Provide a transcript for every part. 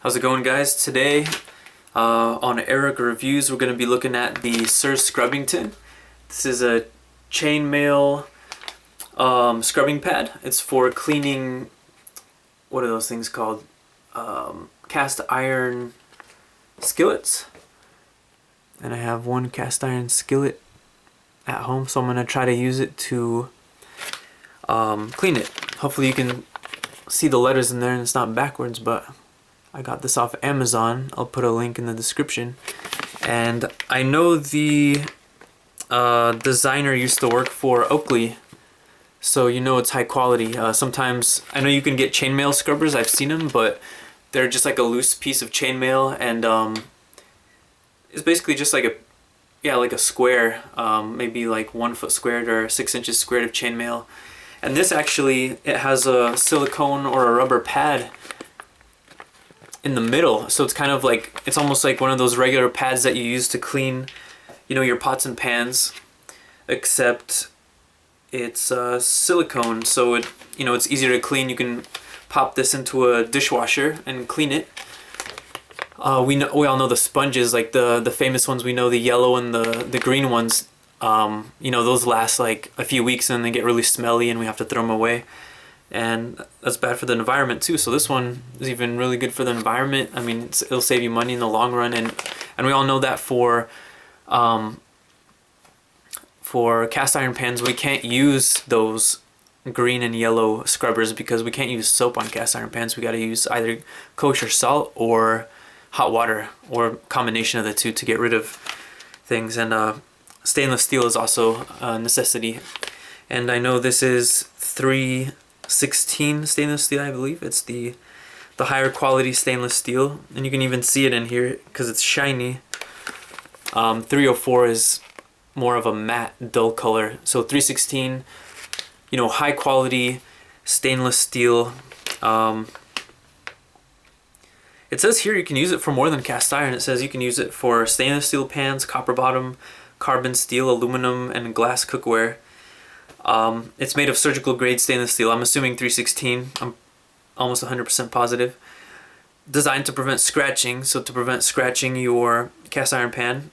How's it going, guys? Today on Eric Reviews we're going to be looking at the Sir Scrubbington. This is a chainmail scrubbing pad. It's for cleaning, what are those things called? Cast iron skillets. And I have one cast iron skillet at home, so I'm going to try to use it to clean it. Hopefully you can see the letters in there and it's not backwards, but I got this off Amazon. I'll put a link in the description. And I know the designer used to work for Oakley, so you know it's high quality. Sometimes, I know you can get chainmail scrubbers, I've seen them, but they're just like a loose piece of chainmail, and it's basically just like a square, maybe like 1 foot squared or 6 inches squared of chainmail. And this actually, it has a silicone or a rubber pad in the middle, so it's kind of like, it's almost like one of those regular pads that you use to clean, you know, your pots and pans, except it's silicone, so it, you know, it's easier to clean. You can pop this into a dishwasher and clean it. We all know the sponges, like the famous ones. We know the yellow and the green ones. You know, those last like a few weeks and they get really smelly and we have to throw them away. And that's bad for the environment too. So this one is even really good for the environment. I mean, it'll save you money in the long run, and we all know that for cast iron pans, we can't use those green and yellow scrubbers because we can't use soap on cast iron pans. We got to use either kosher salt or hot water, or a combination of the two to get rid of things. And stainless steel is also a necessity. And I know this is 316 stainless steel, I believe. It's the higher quality stainless steel, and you can even see it in here because it's shiny. 304 is more of a matte dull color, so 316, you know, high quality stainless steel. It says here you can use it for more than cast iron. It says you can use it for stainless steel pans, copper bottom, carbon steel, aluminum, and glass cookware. It's made of surgical grade stainless steel. I'm assuming 316. I'm almost 100% positive. Designed to prevent scratching, so to prevent scratching your cast iron pan.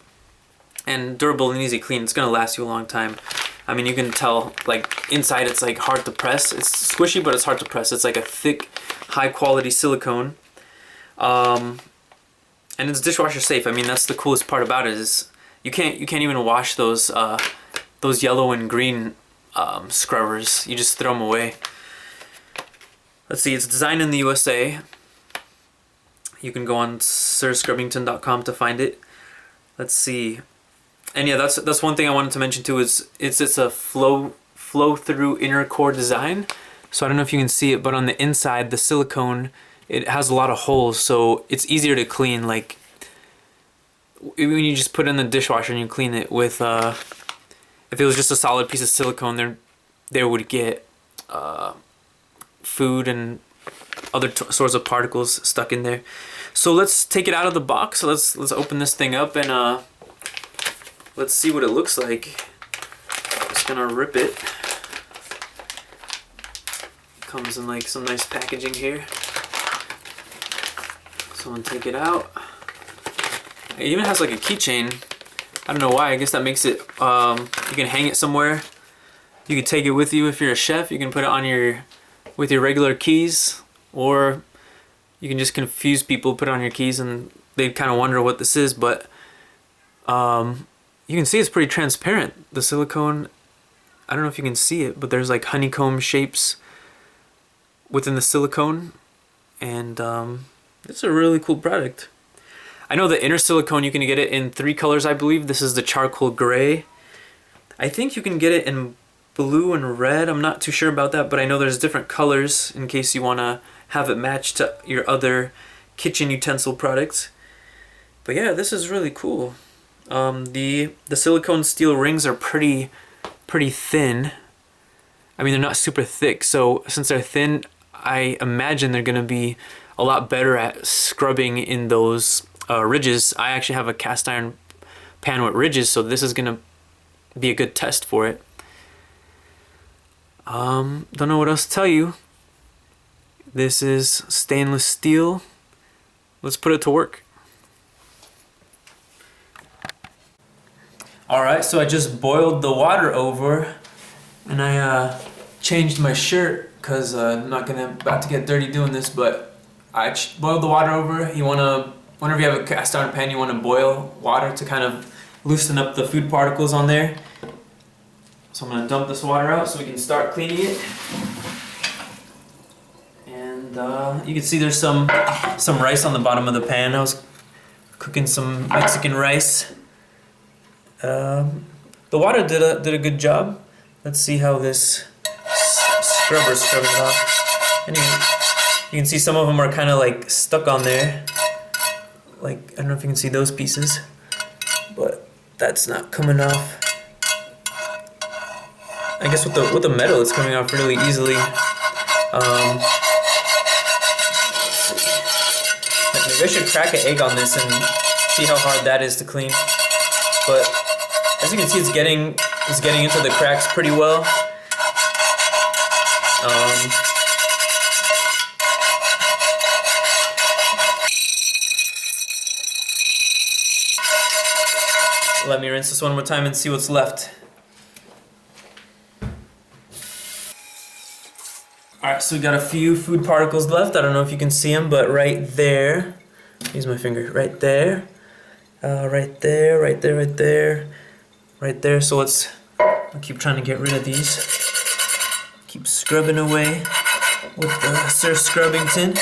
And durable and easy clean. It's gonna last you a long time. I mean, you can tell, like, inside it's like hard to press. It's squishy, but it's hard to press. It's like a thick, high quality silicone. And it's dishwasher safe. I mean, that's the coolest part about it, is you can't even wash those yellow and green scrubbers. You just throw them away. Let's see, it's designed in the USA. You can go on sirscrubbington.com to find it. Let's see. And yeah, that's one thing I wanted to mention too, is it's a flow through inner core design. So I don't know if you can see it, but on the inside, the silicone, it has a lot of holes, so it's easier to clean. Like when you just put it in the dishwasher and you clean it with, if it was just a solid piece of silicone, there would get food and other sorts of particles stuck in there. So let's take it out of the box. Let's open this thing up and let's see what it looks like. Just gonna rip it. Comes in like some nice packaging here. So I'm gonna take it out. It even has like a keychain. I don't know why. I guess that makes it, you can hang it somewhere. You can take it with you if you're a chef. You can put it on with your regular keys, or you can just confuse people, put it on your keys, and they kind of wonder what this is. But you can see it's pretty transparent. The silicone, I don't know if you can see it, but there's like honeycomb shapes within the silicone, and it's a really cool product. I know the inner silicone, you can get it in 3 colors, I believe. This is the charcoal gray. I think you can get it in blue and red. I'm not too sure about that, but I know there's different colors in case you want to have it match to your other kitchen utensil products. But yeah, this is really cool. The silicone steel rings are pretty thin. I mean, they're not super thick, so since they're thin, I imagine they're gonna be a lot better at scrubbing in those ridges. I actually have a cast iron pan with ridges, so this is gonna be a good test for it. Don't know what else to tell you. This is stainless steel. let's put it to work. Alright, so I just boiled the water over, and I changed my shirt because I'm not about to get dirty doing this, but I boiled the water over. Whenever you have a cast iron pan, you want to boil water to kind of loosen up the food particles on there. So I'm going to dump this water out so we can start cleaning it. And you can see there's some rice on the bottom of the pan. I was cooking some Mexican rice. The water did a good job. Let's see how this scrubber's scrubbing it off. And you can see some of them are kind of like stuck on there. Like, I don't know if you can see those pieces, but that's not coming off. I guess with the metal, it's coming off really easily. Maybe I should crack an egg on this and see how hard that is to clean. But as you can see, it's getting into the cracks pretty well. Let me rinse this one more time and see what's left. Alright, so we got a few food particles left. I don't know if you can see them, but right there, use my finger, right there, right there, right there, right there, right there. So I'll keep trying to get rid of these. Keep scrubbing away with the Sir Scrubbington.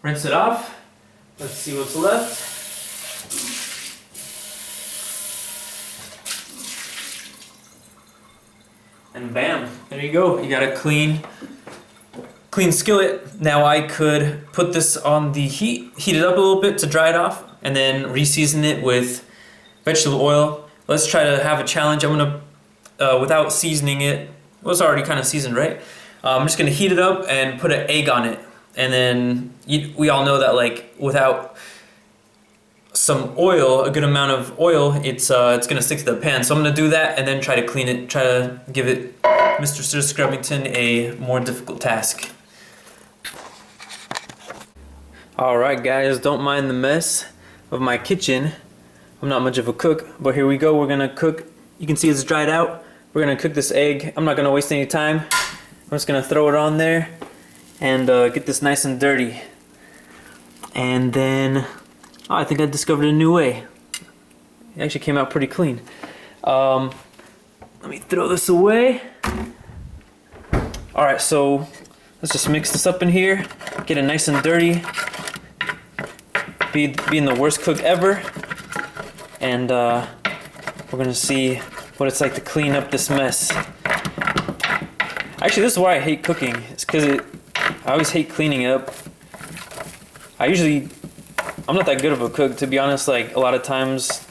Rinse it off. Let's see what's left. And bam, there you go. You got a clean skillet. Now I could put this on the heat it up a little bit to dry it off, and then re-season it with vegetable oil. Let's try to have a challenge. I'm gonna, without seasoning it, well, it's already kind of seasoned, right? I'm just gonna heat it up and put an egg on it. And then we all know that, like, without some oil, a good amount of oil, it's gonna stick to the pan. So I'm gonna do that and then try to clean it, try to give it Mr. Sir Scrubbington a more difficult task. Alright guys, don't mind the mess of my kitchen. I'm not much of a cook, but here we go. We're gonna cook. You can see it's dried out. We're gonna cook this egg. I'm not gonna waste any time. I'm just gonna throw it on there and get this nice and dirty. And then, oh, I think I discovered a new way. It actually came out pretty clean. Let me throw this away. Alright, so let's just mix this up in here, get it nice and dirty, being the worst cook ever, and we're gonna see what it's like to clean up this mess. Actually, this is why I hate cooking. It's because I always hate cleaning it up. I'm not that good of a cook, to be honest. Like, a lot of times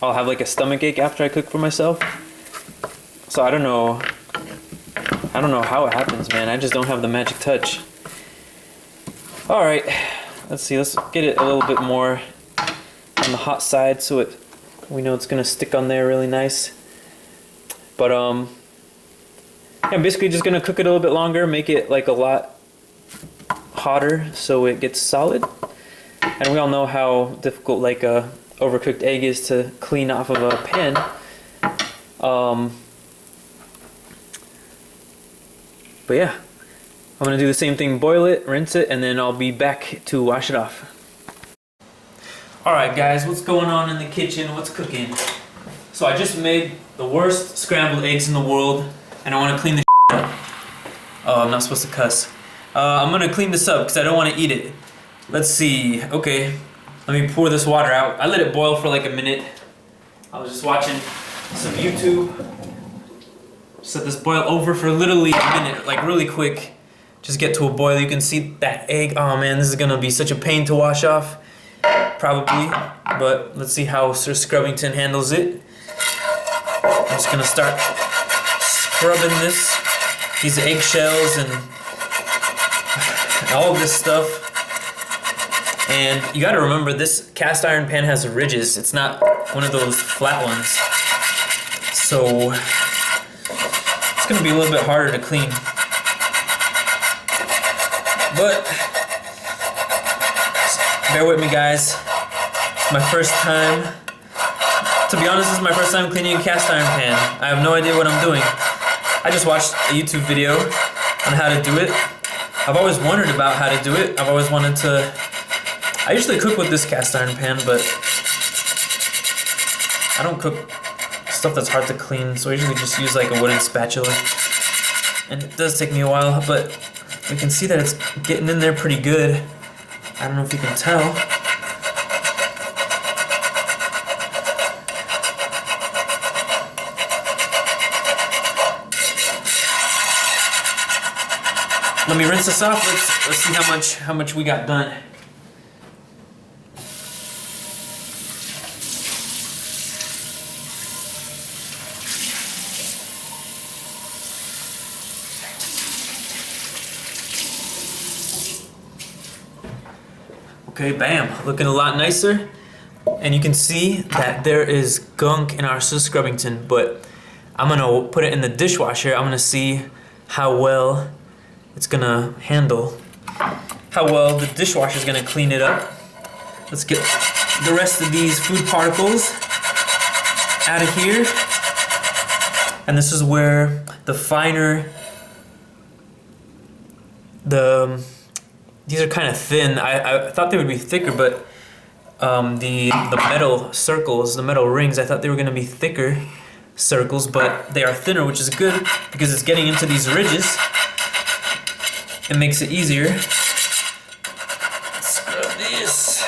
I'll have like a stomach ache after I cook for myself. So I don't know how it happens, man. I just don't have the magic touch. Alright, let's see, let's get it a little bit more on the hot side so we know it's gonna stick on there really nice. But yeah, I'm basically just gonna cook it a little bit longer, make it like a lot hotter so it gets solid. And we all know how difficult like a overcooked egg is to clean off of a pan. But yeah, I'm gonna do the same thing, boil it, rinse it, and then I'll be back to wash it off. Alright guys, what's going on in the kitchen? What's cooking? So I just made the worst scrambled eggs in the world, and I want to clean the up. Oh, I'm not supposed to cuss. I'm gonna clean this up because I don't want to eat it. Let's see. Okay, let me pour this water out. I let it boil for like a minute. I was just watching some YouTube. Just let this boil over for literally a minute, like really quick. Just get to a boil. You can see that egg. Oh man, this is gonna be such a pain to wash off. Probably, but let's see how Sir Scrubbington handles it. I'm just gonna start scrubbing this these eggshells and all of this stuff. And you gotta remember, this cast iron pan has ridges. It's not one of those flat ones. So it's gonna be a little bit harder to clean. But bear with me, guys. It's my first time. To be honest, this is my first time cleaning a cast iron pan. I have no idea what I'm doing. I just watched a YouTube video on how to do it. I've always wondered about how to do it. I've always wanted to... I usually cook with this cast iron pan, but I don't cook stuff that's hard to clean, so I usually just use like a wooden spatula. And it does take me a while, but we can see that it's getting in there pretty good. I don't know if you can tell. Let me rinse this off. Let's see how much we got done. Okay, bam, looking a lot nicer. And you can see that there is gunk in our Sir Scrubbington, but I'm gonna put it in the dishwasher. I'm gonna see how well it's gonna handle, how well the dishwasher is gonna clean it up. Let's get the rest of these food particles out of here. And this is where the finer, these are kind of thin. I thought they would be thicker, but the metal circles, the metal rings, I thought they were gonna be thicker circles, but they are thinner, which is good because it's getting into these ridges. It makes it easier. Let's scrub this.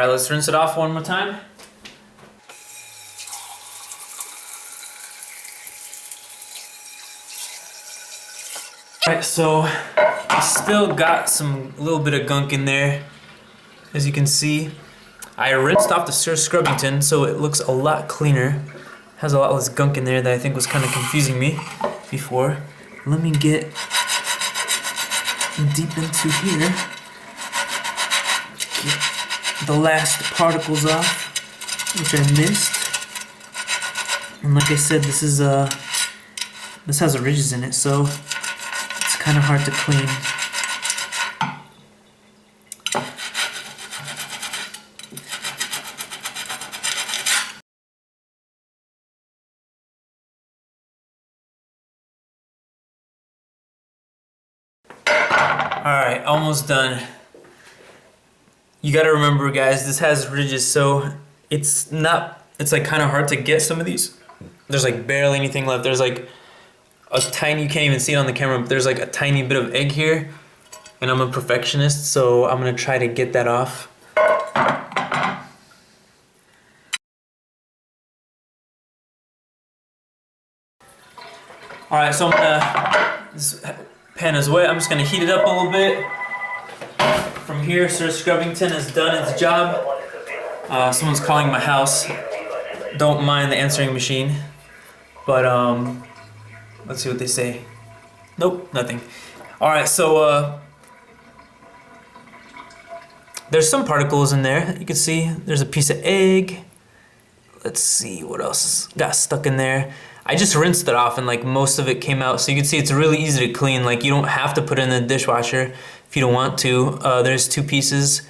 All right, let's rinse it off one more time. All right, so I still got a little bit of gunk in there. As you can see, I rinsed off the Sir Scrubbington, so it looks a lot cleaner. Has a lot less gunk in there that I think was kind of confusing me before. Let me get deep into here. Get the last particles off, which I missed. And like I said, this has ridges in it, so it's kind of hard to clean. Alright, almost done. You gotta remember, guys, this has ridges, so it's like kind of hard to get some of these. There's like barely anything left. There's like a tiny, you can't even see it on the camera, but there's like a tiny bit of egg here. And I'm a perfectionist, so I'm gonna try to get that off. Alright, so this pan is wet. I'm just gonna heat it up a little bit. From here, Sir Scrubbington has done its job. Someone's calling my house. Don't mind the answering machine. But let's see what they say. Nope, nothing. Alright, so there's some particles in there. You can see there's a piece of egg. Let's see what else got stuck in there. I just rinsed it off and like most of it came out. So you can see it's really easy to clean. Like you don't have to put it in the dishwasher if you don't want to. There's two pieces.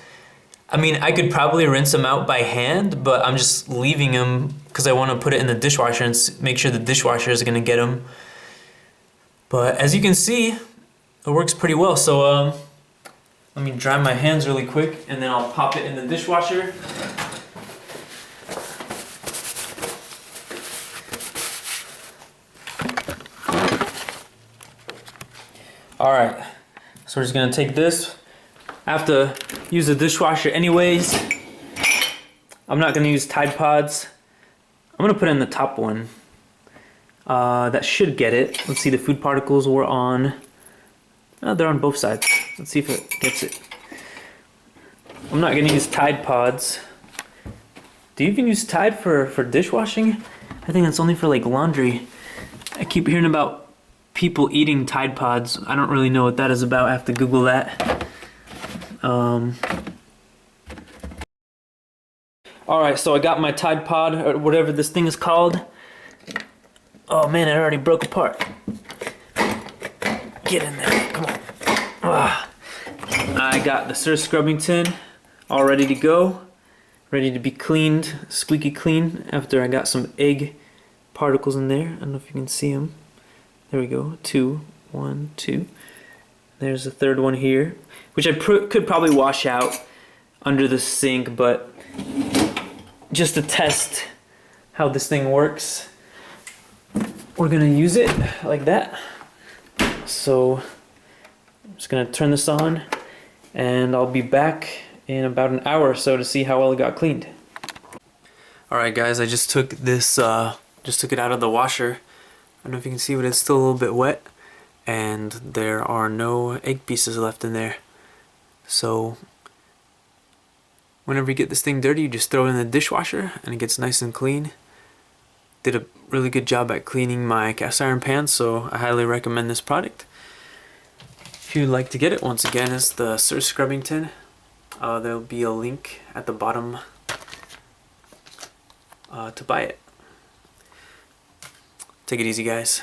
I mean, I could probably rinse them out by hand, but I'm just leaving them because I want to put it in the dishwasher and make sure the dishwasher is going to get them. But as you can see, it works pretty well. So let me dry my hands really quick and then I'll pop it in the dishwasher. All right, so we're just gonna take this. I have to use the dishwasher anyways. I'm not gonna use Tide Pods. I'm gonna put in the top one. That should get it. Let's see, the food particles were on. They're on both sides. Let's see if it gets it. I'm not gonna use Tide Pods. Do you even use Tide for dishwashing? I think that's only for like laundry. I keep hearing about people eating Tide Pods. I don't really know what that is about. I have to Google that. Alright, so I got my Tide Pod, or whatever this thing is called. Oh man, it already broke apart. Get in there, come on. I got the Sir Scrubbington all ready to go. Ready to be cleaned, squeaky clean, after I got some egg particles in there. I don't know if you can see them. There we go, 2, 1, 2. There's a third one here, which I could probably wash out under the sink, but just to test how this thing works, we're gonna use it like that. So I'm just gonna turn this on, and I'll be back in about an hour or so to see how well it got cleaned. Alright guys, I just took this, just took it out of the washer. I don't know if you can see, but it's still a little bit wet, and there are no egg pieces left in there. So whenever you get this thing dirty, you just throw it in the dishwasher and it gets nice and clean. Did a really good job at cleaning my cast iron pan, so I highly recommend this product. If you'd like to get it, once again, it's the Sir Scrubbington. There'll be a link at the bottom to buy it. Take it easy, guys.